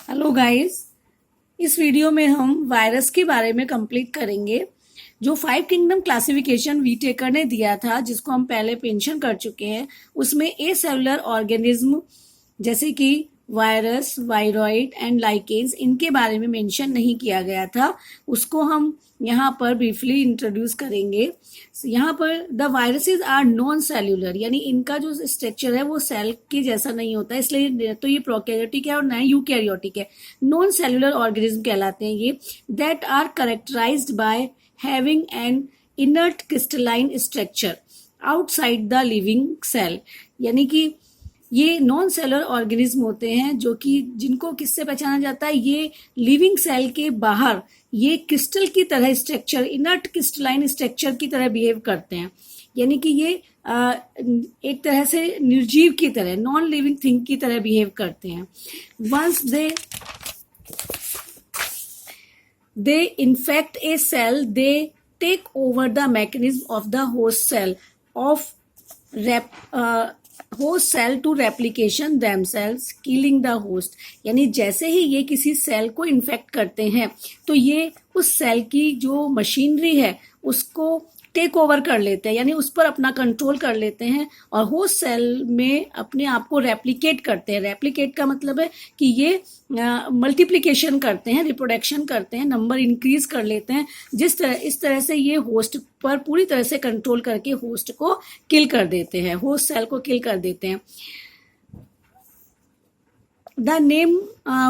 Hello guys, इस video में हम वायरस के बारे में कंप्लीट करेंगे। जो 5 किंगडम क्लासिफिकेशन वीटेकर ने दिया था, जिसको हम पहले मेंशन कर चुके हैं, उसमें ए सेलुलर ऑर्गेनिज्म जैसे कि वायरस, वायरॉइड एंड लाइकेन्स, इनके बारे में मेंशन नहीं किया गया था। उसको हम यहाँ पर ब्रीफली इंट्रोड्यूस करेंगे। यहाँ पर the viruses are non cellular, यानी इनका जो स्ट्रक्चर है वो सेल के जैसा नहीं होता, इसलिए तो ये प्रोकैरियोटिक है और ना यूकैरियोटिक है। नॉन सेल्यूलर ऑर्गेनिज्म कहलाते हैं ये, that are characterised by having an inert crystalline structure outside the living cell, यानी कि ये नॉन सेलुलर ऑर्गेनिज्म होते हैं जो कि जिनको किससे पहचाना जाता है, ये लिविंग सेल के बाहर ये क्रिस्टल की तरह स्ट्रक्चर, इनर्ट क्रिस्टलाइन स्ट्रक्चर की तरह बिहेव करते हैं, यानी कि ये एक तरह से निर्जीव की तरह, नॉन लिविंग थिंग की तरह बिहेव करते हैं। Once they infect a cell, they take over the mechanism of the host cell host cell to replication themselves, killing the host। यानी जैसे ही ये किसी सेल को इन्फेक्ट करते हैं तो ये उस सेल की जो मशीनरी है उसको टेक ओवर कर लेते हैं, यानी उस पर अपना कंट्रोल कर लेते हैं और होस्ट सेल में अपने आप को रेप्लिकेट करते हैं। रेप्लिकेट का मतलब है कि ये मल्टीप्लिकेशन करते हैं, रिप्रोडक्शन करते हैं, नंबर इंक्रीज कर लेते हैं। इस तरह से ये होस्ट पर पूरी तरह से कंट्रोल करके होस्ट को किल कर देते हैं, होस्ट सेल को किल कर देते हैं। The name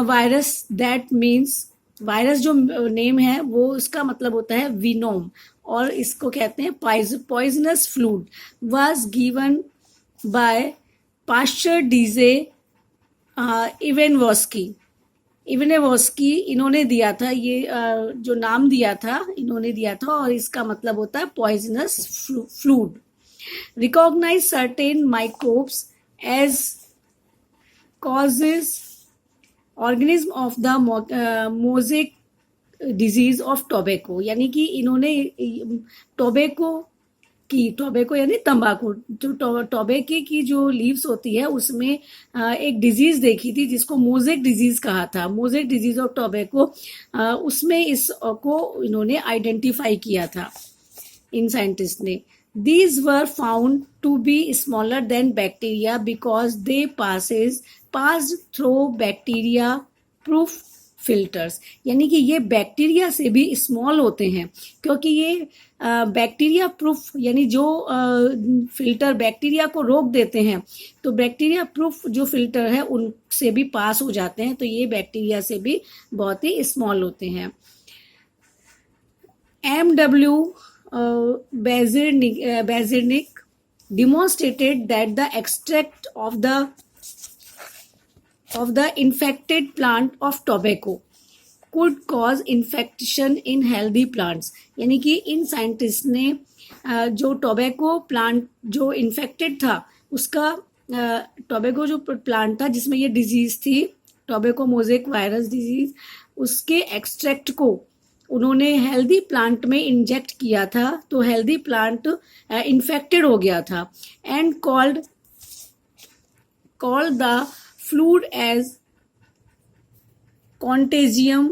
virus, that means virus जो नेम है वो उसका मतलब होता है विनोम, और इसको कहते हैं poisonous fluid, was given by Pasteur DJ Ivanovsky, इन्होंने दिया था ये जो नाम दिया था इन्होंने दिया था, और इसका मतलब होता है poisonous fluid. Recognise certain microbes as causes organism of the mosaic disease of tobacco, यानी कि इन्होंने टोबैको यानी तंबाकू, जो टोबैको की जो लीव्स होती है उसमें एक डिजीज देखी थी जिसको मोजेक डिजीज कहा था, मोजेक डिजीज ऑफ टोबैको, उसमें इसको इन्होंने आइडेंटिफाई किया था इन साइंटिस्ट ने। These were found to be smaller than bacteria because they passed through bacteria proof filters, यानी कि ये बैक्टीरिया से भी स्मॉल होते हैं क्योंकि ये बैक्टीरिया प्रूफ, यानी जो फिल्टर बैक्टीरिया को रोक देते हैं, तो बैक्टीरिया प्रूफ जो फिल्टर है उनसे भी पास हो जाते हैं, तो ये बैक्टीरिया से भी बहुत ही स्मॉल होते हैं। MW Bazirnik demonstrated that the extract of the infected plant of tobacco could cause infection in healthy plants, यानी कि इन साइंटिस्ट ने जो टोबैको प्लांट जो इन्फेक्टेड था उसका, टोबैको जो प्लांट था जिसमें ये डिजीज थी, टोबैको मोजेक वायरस डिजीज, उसके एक्सट्रैक्ट को उन्होंने हेल्दी प्लांट में इंजेक्ट किया था, तो हेल्दी प्लांट इन्फेक्टेड हो गया था, and called the fluid as contagium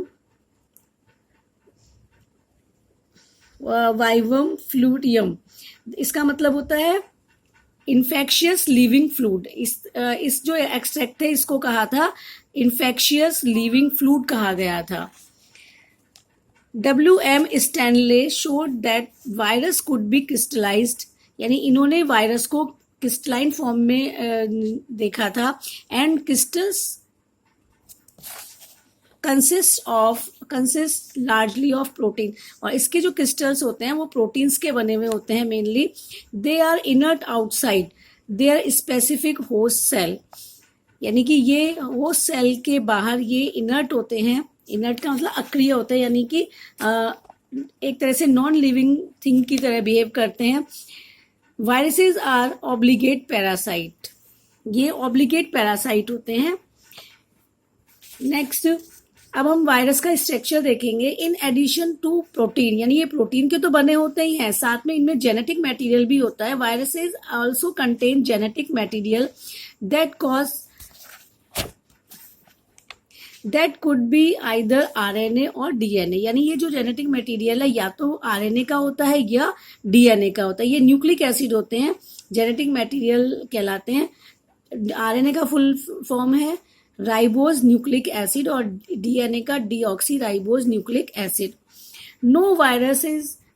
vivum fluidum. इसका मतलब होता है इन्फेक्शियस लिविंग फ्लूड। इस जो एक्सट्रैक्ट है इसको कहा था इन्फेक्शियस लिविंग फ्लूड कहा गया था। WM Stanley showed that virus could be crystallized, यानी इन्होंने वायरस को क्रिस्टलाइन फॉर्म में देखा था, and crystals consist largely of protein, और इसके जो क्रिस्टल्स होते हैं वो प्रोटीन्स के बने हुए होते हैं mainly. They are inert outside their specific host cell, यानी कि ये होस्ट सेल के बाहर ये इनर्ट होते हैं। इनर्ट का मतलब अक्रिय होता है, यानी कि एक तरह से नॉन लिविंग थिंग की तरह बिहेव करते हैं। वायरसेस आर ऑब्लिगेट पैरासाइट, ये ऑब्लिगेट पैरासाइट होते हैं। नेक्स्ट, अब हम वायरस का स्ट्रक्चर देखेंगे। इन एडिशन टू प्रोटीन, यानी ये प्रोटीन के तो बने होते ही हैं, साथ में इनमें जेनेटिक मटेरियल भी होता है। Viruses also contain genetic material that cause that could be either RNA और डीएनए, यानी ये जो जेनेटिक मटेरियल है या तो आरएनए का होता है या डीएनए का होता है। ये न्यूक्लिक एसिड होते हैं, जेनेटिक मटेरियल कहलाते हैं। आरएनए का फुल फॉर्म है राइबोज न्यूक्लिक एसिड और डीएनए का deoxyribose nucleic acid. No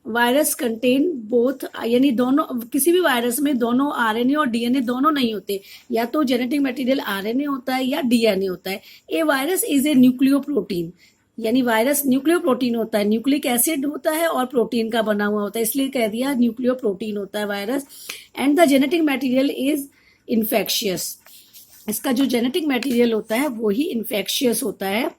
virus contain both, यानी दोनों, किसी भी वायरस में दोनों आरएनए और डीएनए दोनों नहीं होते, या तो जेनेटिक मटेरियल आरएनए होता है या डीएनए होता है। ए वायरस इज ए न्यूक्लियोप्रोटीन, यानी वायरस न्यूक्लियोप्रोटीन होता है, न्यूक्लिक एसिड होता है और प्रोटीन का बना हुआ होता है, इसलिए कह दिया न्यूक्लियोप्रोटीन होता है virus. And the genetic material is infectious, इसका जो जेनेटिक मटेरियल होता है वो ही इन्फेक्शियस होता है।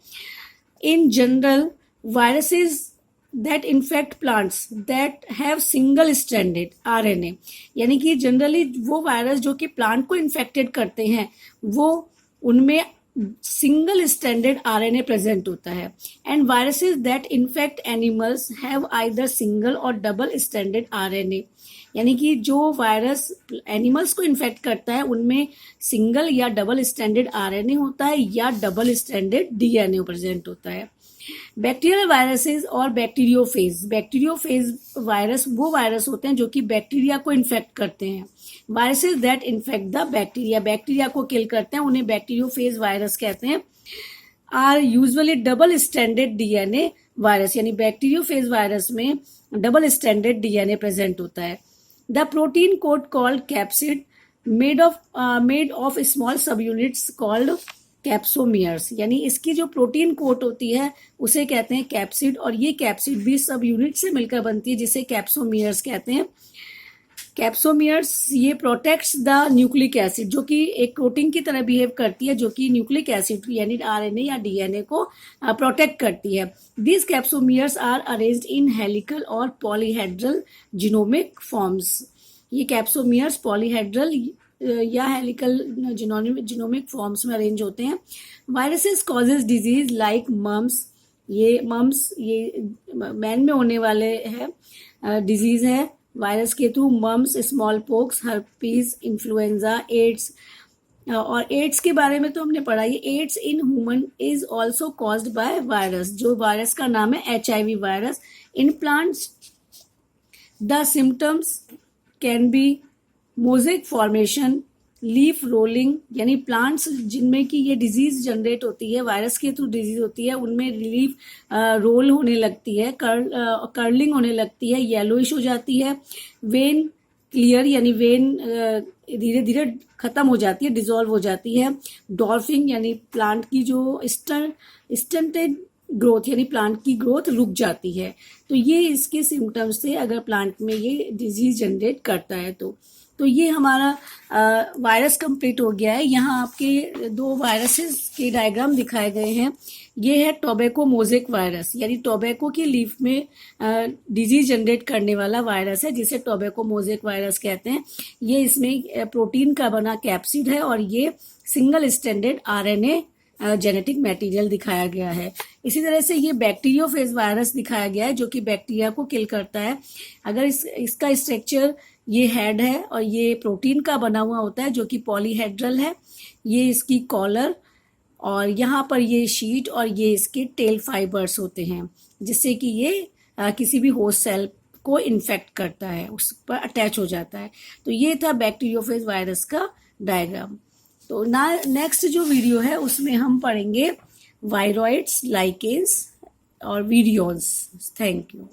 In general viruses that infect plants that have single stranded RNA, यानी कि जनरली वो वायरस जो कि प्लांट को इन्फेक्टेड करते हैं वो उनमें सिंगल स्ट्रैंडेड आरएनए प्रेजेंट होता है। And viruses that infect animals have either single और डबल स्ट्रैंडेड आरएनए, यानी कि जो वायरस एनिमल्स को इन्फेक्ट करता है उनमें सिंगल या डबल स्ट्रैंडेड आरएनए होता है या डबल स्ट्रैंडेड डीएनए प्रेजेंट होता है। बैक्टीरियल वायरसेस और बैक्टीरियोफेज वायरस वो वायरस होते हैं जो कि बैक्टीरिया को इन्फेक्ट करते हैं। Viruses that infect the bacteria को किल करते हैं उन्हें बैक्टीरियोफेज वायरस कहते हैं। Are usually double stranded DNA virus, यानी बैक्टीरियोफेज वायरस में डबल स्ट्रैंडेड डीएनए प्रेजेंट होता है। The protein code called capsid made of small subunits called capsomeres, यानी इसकी जो प्रोटीन कोट होती है उसे कहते हैं कैप्सिड, और ये कैप्सिड भी सब यूनिट से मिलकर बनती है जिसे कैप्सोमियर्स कहते हैं। कैप्सोमियर्स ये प्रोटेक्ट्स द न्यूक्लिक एसिड, जो कि एक प्रोटीन की तरह बिहेव करती है, जो कि न्यूक्लिक एसिड यानी आरएनए या डीएनए को प्रोटेक्ट करती है। These capsomeres are arranged in helical और पॉलीहेड्रल जिनोमिक फॉर्म्स, ये कैप्सोमियर्स पॉलीहेड्रल या हेलिकल जिनोमिक फॉर्म्स में अरेंज होते हैं। Viruses causes disease like mumps, ये मैन में होने वाले हैं डिजीज है वायरस के through, mumps, smallpox, herpes, influenza, AIDS. और एड्स के बारे में तो हमने पढ़ा, ये AIDS in human is also caused by virus, जो वायरस का नाम है HIV virus. In plants the symptoms can be mosaic formation, leaf rolling, यानी प्लांट्स जिनमें कि ये डिजीज जनरेट होती है, वायरस के थ्रू डिजीज होती है, उनमें लीफ रोल होने लगती है, कर्लिंग होने लगती है, येलोइश हो जाती है। वेन क्लियर, यानी वेन धीरे धीरे खत्म हो जाती है, डिजॉल्व हो जाती है। डॉर्फिंग, यानी प्लांट की जो स्टंटेड ग्रोथ, यानी प्लांट की ग्रोथ रुक जाती है। तो ये इसके सिम्टम्स थे अगर प्लांट में ये डिजीज जनरेट करता है तो ये हमारा वायरस कंप्लीट हो गया है। यहाँ आपके 2 वायरसेस के डायग्राम दिखाए गए हैं। ये है टोबैको मोज़ेक वायरस, यानी टोबैको की लीफ में डिजीज जनरेट करने वाला वायरस है जिसे टोबैको मोज़ेक वायरस कहते हैं। ये इसमें प्रोटीन का बना कैप्सिड है और ये single stranded RNA genetic material दिखाया गया है। इसी तरह से ये बैक्टीरियोफेज वायरस दिखाया गया है जो कि बैक्टीरिया को किल करता है। अगर इसका स्ट्रक्चर, ये हेड है और ये प्रोटीन का बना हुआ होता है जो कि पॉलीहेड्रल है, ये इसकी कॉलर, और यहाँ पर ये शीट और ये इसके टेल फाइबर्स होते हैं जिससे कि ये किसी भी होस्ट सेल को इन्फेक्ट करता है, उस पर अटैच हो जाता है। तो ये था बैक्टीरियोफेज वायरस का डायग्राम। तो नेक्स्ट जो वीडियो है उसमें हम पढ़ेंगे वायरॉइड्स, लाइकेंस और वीरियोन्स। Thank you.